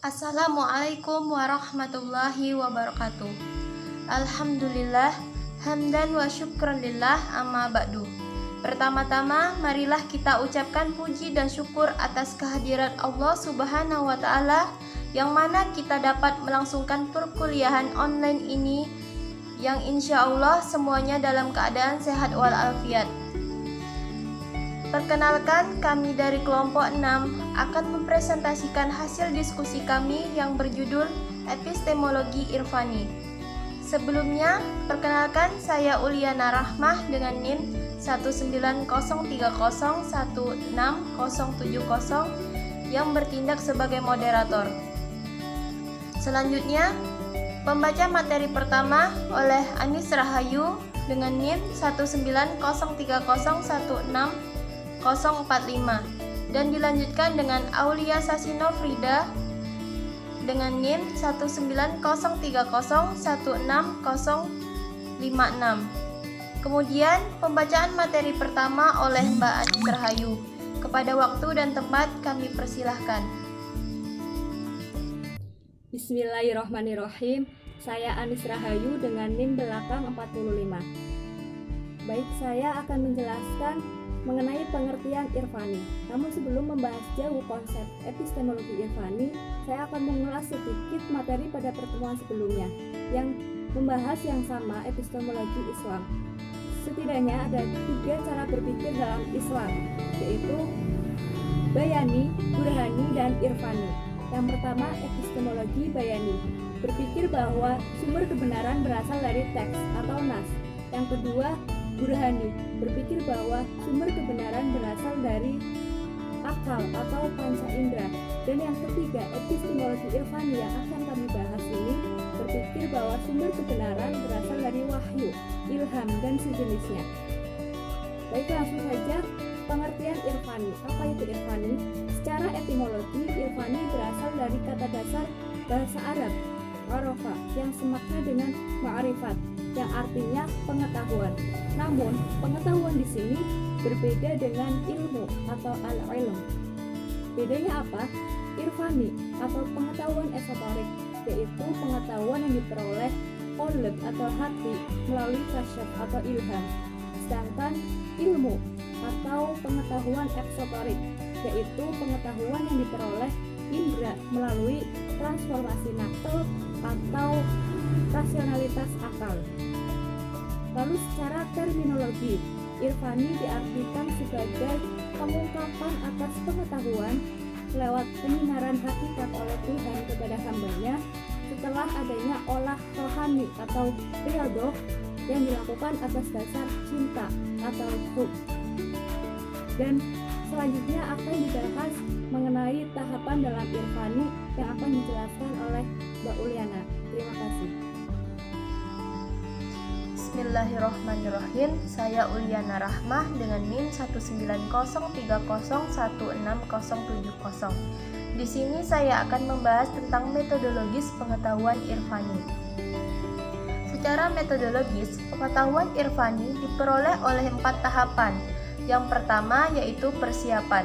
Assalamualaikum warahmatullahi wabarakatuh. Alhamdulillah, hamdan wa syukran lillah, amma ba'du. Pertama-tama, marilah kita ucapkan puji dan syukur atas kehadiran Allah Subhanahu wa Ta'ala, yang mana kita dapat melangsungkan perkuliahan online ini, yang insya Allah semuanya dalam keadaan sehat walafiat. Perkenalkan, kami dari kelompok 6 akan mempresentasikan hasil diskusi kami yang berjudul Epistemologi Irfani. Sebelumnya, perkenalkan saya Uliana Rahmah dengan NIM 19030160070 yang bertindak sebagai moderator. Selanjutnya, pembaca materi pertama oleh Anis Rahayu dengan NIM 19030160045 dan dilanjutkan dengan Aulia Sasino Frida dengan NIM 19030160056. Kemudian pembacaan materi pertama oleh Mbak Anis Rahayu. Kepada waktu dan tempat kami persilahkan. Bismillahirrahmanirrahim. Saya Anis Rahayu dengan NIM belakang 45. Baik, saya akan menjelaskan mengenai pengertian Irfani. Namun sebelum membahas jauh konsep epistemologi Irfani, saya akan mengulas sedikit materi pada pertemuan sebelumnya yang membahas yang sama, epistemologi Islam. Setidaknya ada 3 cara berpikir dalam Islam, yaitu Bayani, Burhani, dan Irfani. Yang pertama, epistemologi Bayani, berpikir bahwa sumber kebenaran berasal dari teks atau nas. Yang kedua, Burhani, berpikir bahwa sumber kebenaran berasal dari akal atau panca indera. Dan yang ketiga, epistemologi Irfani yang akan kami bahas ini berpikir bahwa sumber kebenaran berasal dari wahyu, ilham, dan sejenisnya. Baik, langsung saja pengertian Irfani. Apa itu Irfani? Secara etimologi, Irfani berasal dari kata dasar bahasa Arab, arafa, yang semakna dengan ma'rifat, yang artinya pengetahuan. Namun, pengetahuan di sini berbeda dengan ilmu atau al-ilm. Bedanya apa? Irfani atau pengetahuan esoterik, yaitu pengetahuan yang diperoleh qalb atau hati melalui kasyaf atau ilham. Sedangkan ilmu atau pengetahuan eksoterik, yaitu pengetahuan yang diperoleh indera melalui transformasi nakal atau rasionalitas akal. Lalu secara terminologi, Irfani diartikan sebagai pengungkapan atas pengetahuan lewat penyinaran hakikat oleh Tuhan kepada hambanya setelah adanya olah rohani atau riyadhah yang dilakukan atas dasar cinta atau hub. Dan selanjutnya akan dibahas mengenai tahapan dalam Irfani yang akan dijelaskan oleh Mbak Uliana. Terima kasih. Bismillahirrahmanirrahim. Saya Uliana Rahmah dengan NIM 19030160070. Di sini saya akan membahas tentang metodologis pengetahuan Irfani. Secara metodologis, pengetahuan Irfani diperoleh oleh 4 tahapan. Yang pertama yaitu persiapan.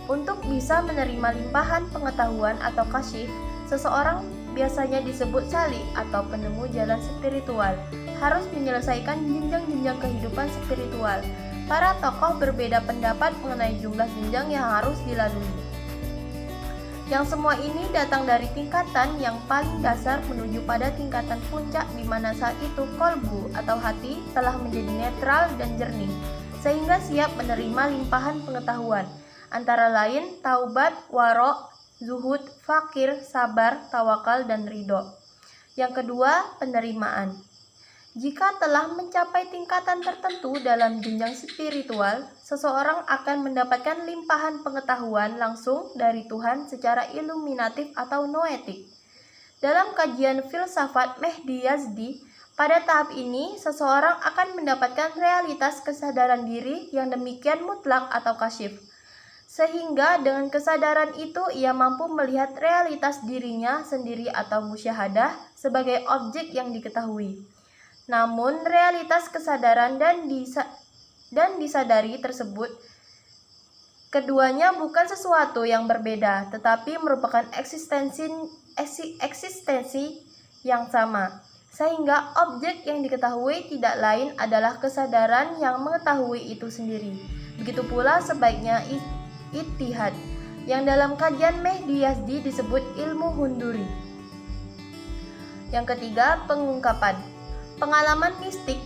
Untuk bisa menerima limpahan pengetahuan atau kasyif, seseorang biasanya disebut salik atau penemu jalan spiritual, harus menyelesaikan jenjang-jenjang kehidupan spiritual. Para tokoh berbeda pendapat mengenai jumlah jenjang yang harus dilalui. Yang semua ini datang dari tingkatan yang paling dasar menuju pada tingkatan puncak, di mana saat itu kolbu atau hati telah menjadi netral dan jernih, sehingga siap menerima limpahan pengetahuan, antara lain taubat, warok, zuhud, fakir, sabar, tawakal, dan ridho. Yang kedua, penerimaan. Jika telah mencapai tingkatan tertentu dalam jenjang spiritual, seseorang akan mendapatkan limpahan pengetahuan langsung dari Tuhan secara iluminatif atau noetik. Dalam kajian filsafat Mehdi Yazdi, pada tahap ini seseorang akan mendapatkan realitas kesadaran diri yang demikian mutlak atau kasyif, sehingga dengan kesadaran itu ia mampu melihat realitas dirinya sendiri atau musyahadah sebagai objek yang diketahui. Namun realitas kesadaran dan disadari tersebut Keduanya bukan sesuatu yang berbeda, tetapi merupakan eksistensi yang sama. Sehingga objek yang diketahui tidak lain adalah kesadaran yang mengetahui itu sendiri. Begitu pula sebaiknya ittihad, yang dalam kajian Mehdi Yazdi disebut ilmu hunduri. Yang ketiga, pengungkapan. Pengalaman mistik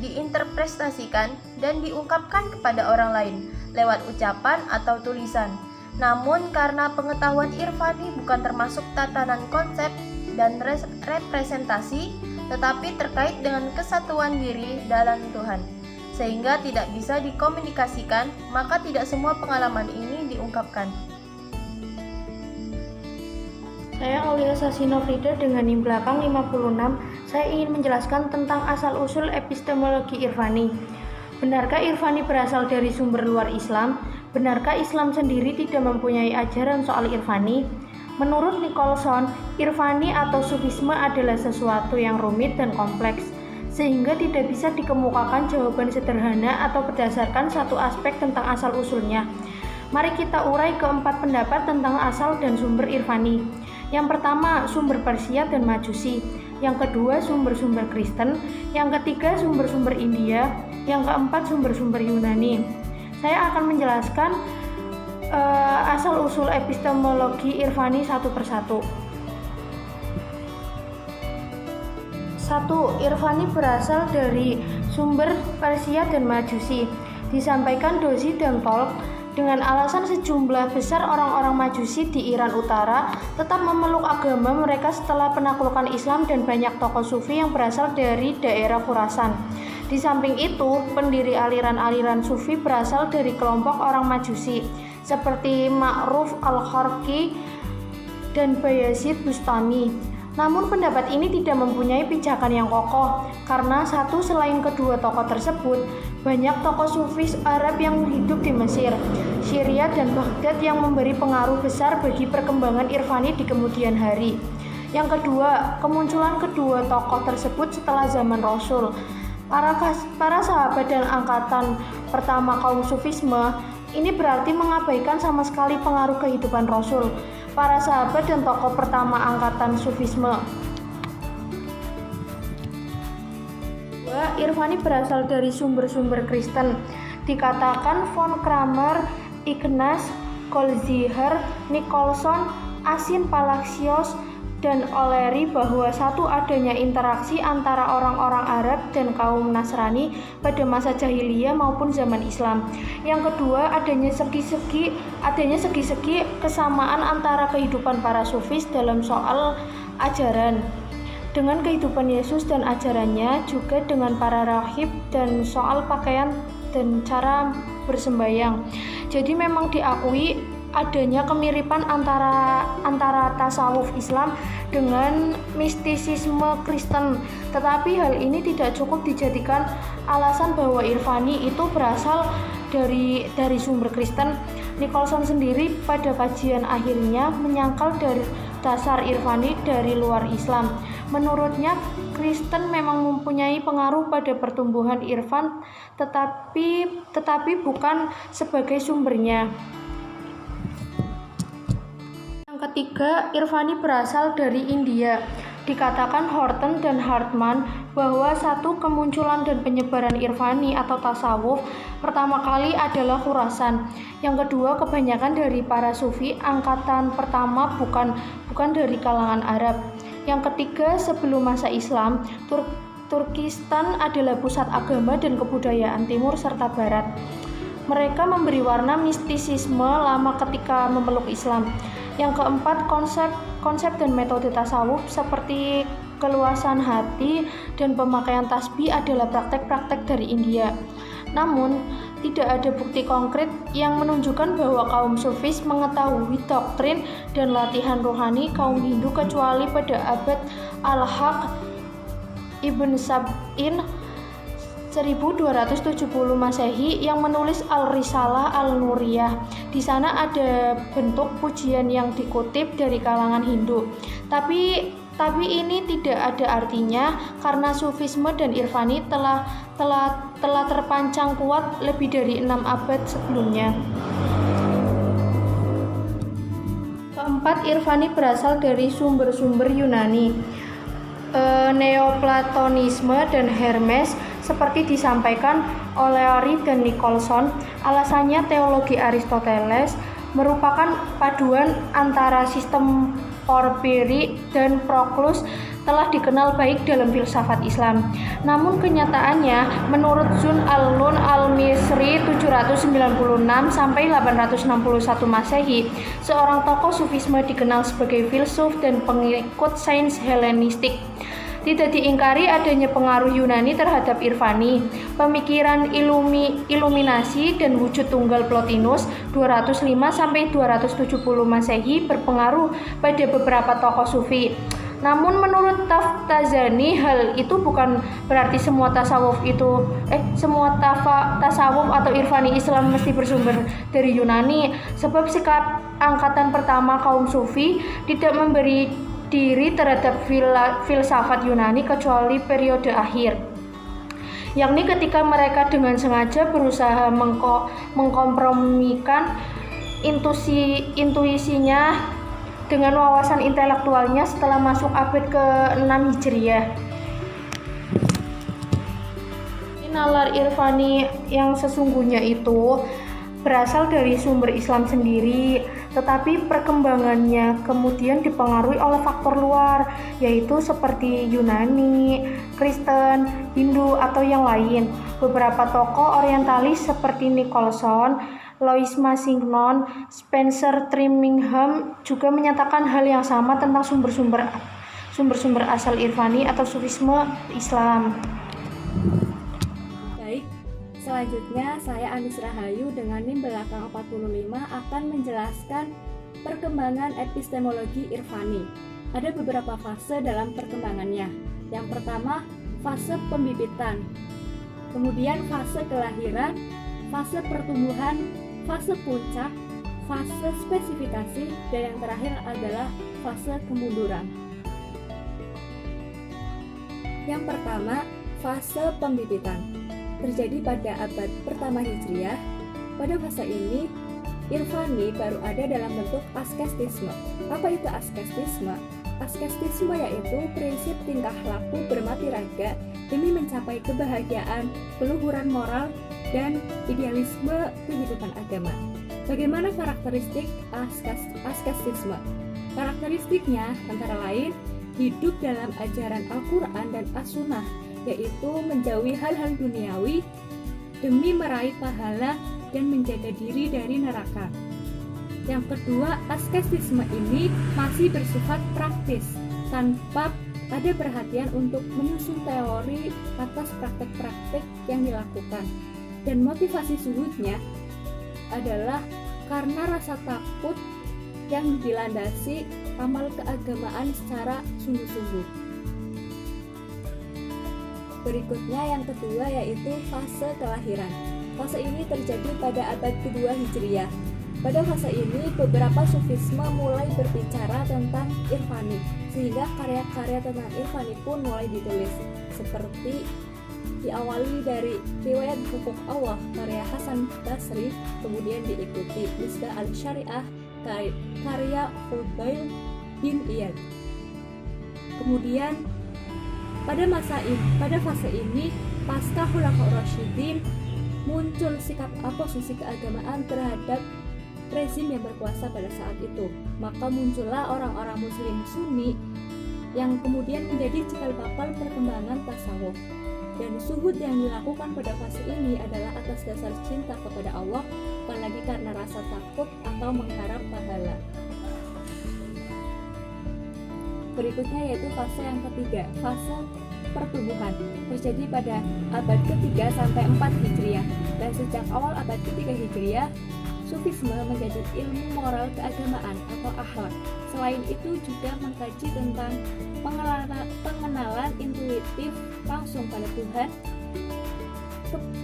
diinterpretasikan dan diungkapkan kepada orang lain lewat ucapan atau tulisan. Namun karena pengetahuan irfani bukan termasuk tatanan konsep dan representasi, tetapi terkait dengan kesatuan diri dalam Tuhan, sehingga tidak bisa dikomunikasikan, maka tidak semua pengalaman ini diungkapkan. Saya Aulia Sasino Frida dengan NIM belakang 56. Saya ingin menjelaskan tentang asal-usul epistemologi irfani. Benarkah irfani berasal dari sumber luar Islam? Benarkah Islam sendiri tidak mempunyai ajaran soal irfani? Menurut Nicholson, irfani atau sufisme adalah sesuatu yang rumit dan kompleks, sehingga tidak bisa dikemukakan jawaban sederhana atau berdasarkan satu aspek tentang asal-usulnya. Mari kita urai keempat pendapat tentang asal dan sumber irfani. Yang pertama, sumber Persia dan Majusi. Yang kedua, sumber-sumber Kristen. Yang ketiga, sumber-sumber India. Yang keempat, sumber-sumber Yunani. Saya akan menjelaskan asal-usul epistemologi irfani satu persatu. 1. Irfani berasal dari sumber Persia dan Majusi. Disampaikan Dozi dan Tolk, dengan alasan sejumlah besar orang-orang Majusi di Iran Utara tetap memeluk agama mereka setelah penaklukan Islam dan banyak tokoh sufi yang berasal dari daerah Khurasan. Di samping itu, pendiri aliran-aliran sufi berasal dari kelompok orang Majusi seperti Ma'ruf al-Kharqi dan Bayazid Bustami. Namun pendapat ini tidak mempunyai pijakan yang kokoh, karena satu, selain kedua tokoh tersebut, banyak tokoh sufi Arab yang hidup di Mesir, Syria, dan Baghdad yang memberi pengaruh besar bagi perkembangan irfani di kemudian hari. Yang kedua, kemunculan kedua tokoh tersebut setelah zaman Rasul. Para sahabat dan angkatan pertama kaum sufisme ini berarti mengabaikan sama sekali pengaruh kehidupan Rasul. Para sahabat dan tokoh pertama angkatan sufisme. Irfani berasal dari sumber-sumber Kristen. Dikatakan von Kramer, Ignaz, Goldziher, Nicholson, Asin Palacios, dan O'Leary bahwa satu, adanya interaksi antara orang-orang Arab dan kaum Nasrani pada masa jahiliyah maupun zaman Islam. Yang kedua, adanya segi-segi kesamaan antara kehidupan para sufis dalam soal ajaran dengan kehidupan Yesus dan ajarannya, juga dengan para rahib dan soal pakaian dan cara bersembayang. Jadi memang diakui adanya kemiripan antara tasawuf Islam dengan mistisisme Kristen, tetapi hal ini tidak cukup dijadikan alasan bahwa irfani itu berasal dari sumber Kristen. Nicholson sendiri pada kajian akhirnya menyangkal dari dasar irfani dari luar Islam. Menurutnya, Kristen memang mempunyai pengaruh pada pertumbuhan irfan, tetapi bukan sebagai sumbernya. Yang ketiga, irfani berasal dari India. Dikatakan Horton dan Hartman bahwa satu, kemunculan dan penyebaran irfani atau tasawuf pertama kali adalah Khurasan. Yang kedua, kebanyakan dari para sufi angkatan pertama bukan dari kalangan Arab. Yang ketiga, sebelum masa Islam, Turkistan adalah pusat agama dan kebudayaan timur serta barat. Mereka memberi warna mistisisme lama ketika memeluk Islam. Yang keempat, konsep dan metode tasawuf seperti keluasan hati dan pemakaian tasbih adalah praktek-praktek dari India. Namun, tidak ada bukti konkret yang menunjukkan bahwa kaum sufis mengetahui doktrin dan latihan rohani kaum Hindu kecuali pada abad Al-Haq Ibn Sab'in 1270 Masehi yang menulis Al-Risalah Al-Nuriyah. Di sana ada bentuk pujian yang dikutip dari kalangan Hindu. Tapi ini tidak ada artinya karena sufisme dan irfani telah terpancang kuat lebih dari 6 abad sebelumnya. keempat, Irfani berasal dari sumber-sumber Yunani, Neoplatonisme dan Hermes, seperti disampaikan oleh Ari dan Nicholson. Alasannya teologi Aristoteles merupakan paduan antara sistem Porphyry dan Proclus telah dikenal baik dalam filsafat Islam. Namun kenyataannya, menurut Zun al-Nun al-Misri 796 sampai 861 Masehi, seorang tokoh Sufisme dikenal sebagai filsuf dan pengikut sains Helenistik. Tidak diingkari adanya pengaruh Yunani terhadap Irfani. Pemikiran iluminasi dan wujud tunggal Plotinus 205 sampai 270 Masehi berpengaruh pada beberapa tokoh sufi. Namun menurut Taftazani, hal itu bukan berarti semua tasawuf atau Irfani Islam mesti bersumber dari Yunani, sebab sikap angkatan pertama kaum sufi tidak memberi diri terhadap filsafat Yunani kecuali periode akhir, yakni ketika mereka dengan sengaja berusaha mengkompromikan intuisinya dengan wawasan intelektualnya setelah masuk abad ke-6 Hijriah. Nalar Irfani yang sesungguhnya itu berasal dari sumber Islam sendiri, tetapi perkembangannya kemudian dipengaruhi oleh faktor luar, yaitu seperti Yunani, Kristen, Hindu, atau yang lain. Beberapa tokoh orientalis seperti Nicholson, Louis Massignon, Spencer Trimmingham juga menyatakan hal yang sama tentang sumber-sumber asal Irfani atau Sufisme Islam. Selanjutnya, saya Anis Rahayu dengan NIM belakang 45 akan menjelaskan perkembangan epistemologi Irfani. Ada beberapa fase dalam perkembangannya. Yang pertama, fase pembibitan. Kemudian fase kelahiran, fase pertumbuhan, fase puncak, fase spesifikasi, dan yang terakhir adalah fase kemunduran. Yang pertama, fase pembibitan. Terjadi pada abad pertama Hijriah. Pada fase ini, Irfani baru ada dalam bentuk askestisme. Apa itu askestisme? Askestisme yaitu prinsip tingkah laku bermati raga demi mencapai kebahagiaan, keluhuran moral, dan idealisme kehidupan agama. Bagaimana karakteristik askestisme? Karakteristiknya antara lain hidup dalam ajaran Al-Quran dan As-Sunnah, yaitu menjauhi hal-hal duniawi demi meraih pahala dan menjaga diri dari neraka. Yang kedua, askestisme ini masih bersifat praktis, tanpa ada perhatian untuk menyusun teori atas praktek-praktek yang dilakukan. Dan motivasi zuhudnya adalah karena rasa takut yang dilandasi amal keagamaan secara sungguh-sungguh. Berikutnya yang kedua yaitu fase kelahiran. Fase ini terjadi pada abad kedua Hijriah. Pada fase ini beberapa sufisme mulai berbicara tentang Irfani, sehingga karya-karya tentang Irfani pun mulai ditulis, seperti diawali dari riwayat Hukuk Allah karya Hasan Basri, kemudian diikuti Misbah al-Syariah karya Fudail bin Iyad. Kemudian pada fase ini, pasca Khulafaur Rasyidin, muncul sikap oposisi keagamaan terhadap rezim yang berkuasa pada saat itu. Maka muncullah orang-orang Muslim Sunni yang kemudian menjadi cikal bakal perkembangan tasawuf. Dan zuhud yang dilakukan pada fase ini adalah atas dasar cinta kepada Allah, bukan lagi karena rasa takut atau mengharap pahala. Berikutnya yaitu fase yang ketiga, fase pertumbuhan. Terjadi pada abad ke-3 sampai 4 Hijriah. Dan sejak awal abad ke-3 Hijriah, Sufisme menjadi ilmu moral keagamaan atau akhlak. Selain itu juga mengkaji tentang pengenalan intuitif langsung pada Tuhan,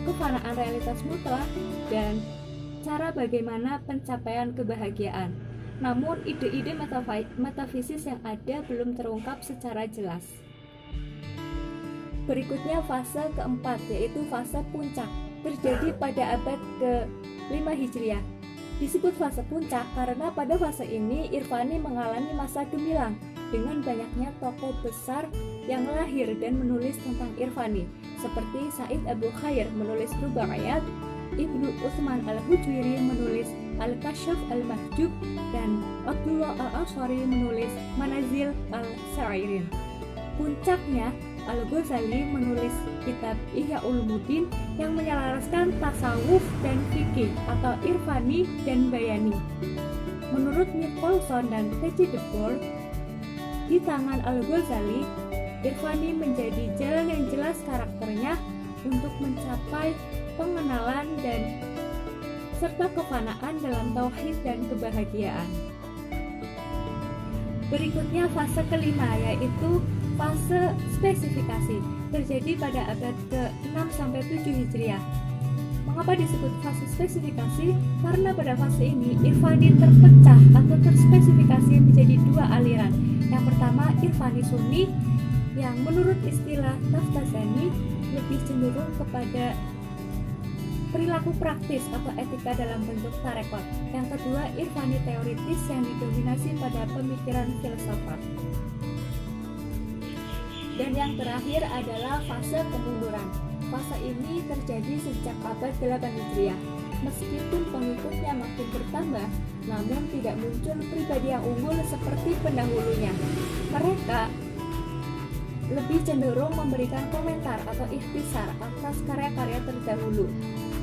kefanaan realitas mutlak, dan cara bagaimana pencapaian kebahagiaan. Namun ide-ide metafisis yang ada belum terungkap secara jelas. Berikutnya fase keempat, yaitu fase puncak. Terjadi pada abad ke-5 Hijriah. Disebut fase puncak karena pada fase ini Irfani mengalami masa gemilang dengan banyaknya tokoh besar yang lahir dan menulis tentang Irfani, seperti Said Abu Khair menulis Rubaiyat, Ibnu Utsman Al-Hujwiri menulis Al-Kashaf Al-Mahjub, dan Abdullah Al-Ashari menulis Manazil Al-Sa'irin. Puncaknya, Al-Ghazali menulis kitab Ihya Ulumuddin yang menyelaraskan tasawuf dan fikih atau Irfani dan Bayani. Menurut Nicholson dan T.J. de Boer, di tangan Al-Ghazali, Irfani menjadi jalan yang jelas karakternya untuk mencapai pengenalan dan serta kefanaan dalam tauhid dan kebahagiaan. Berikutnya fase kelima, yaitu fase spesifikasi, terjadi pada abad ke-6-7 Hijriah. Mengapa disebut fase spesifikasi? Karena pada fase ini Irfani terpecah atau terspesifikasi menjadi dua aliran. Yang pertama Irfani Sunni yang menurut istilah Taftazani lebih cenderung kepada perilaku praktis atau etika dalam bentuk tarekat. Yang kedua Irfani teoritis yang didominasi pada pemikiran filsafat. Dan yang terakhir adalah fase kemunduran. Fase ini terjadi sejak abad 8 Hijriah. Meskipun pengikutnya makin bertambah, namun tidak muncul pribadi yang unggul seperti pendahulunya. Mereka lebih cenderung memberikan komentar atau ikhtisar atas karya-karya terdahulu.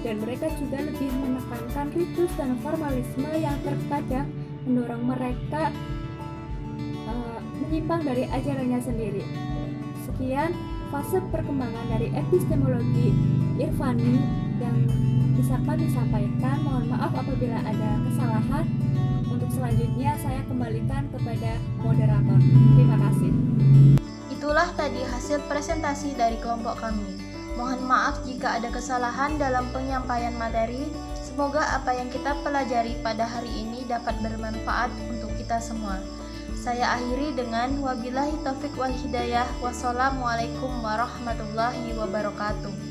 Dan mereka juga lebih menekankan ritus dan formalisme yang terkadang mendorong mereka menyimpang dari ajarannya sendiri. Sekian fase perkembangan dari epistemologi Irfani yang bisa kami sampaikan. Mohon maaf apabila ada kesalahan. Untuk selanjutnya saya kembalikan kepada moderator. Terima kasih. Itulah tadi hasil presentasi dari kelompok kami. Mohon maaf jika ada kesalahan dalam penyampaian materi. Semoga apa yang kita pelajari pada hari ini dapat bermanfaat untuk kita semua. Saya akhiri dengan wabillahi taufik wal hidayah. Wassalamualaikum warahmatullahi wabarakatuh.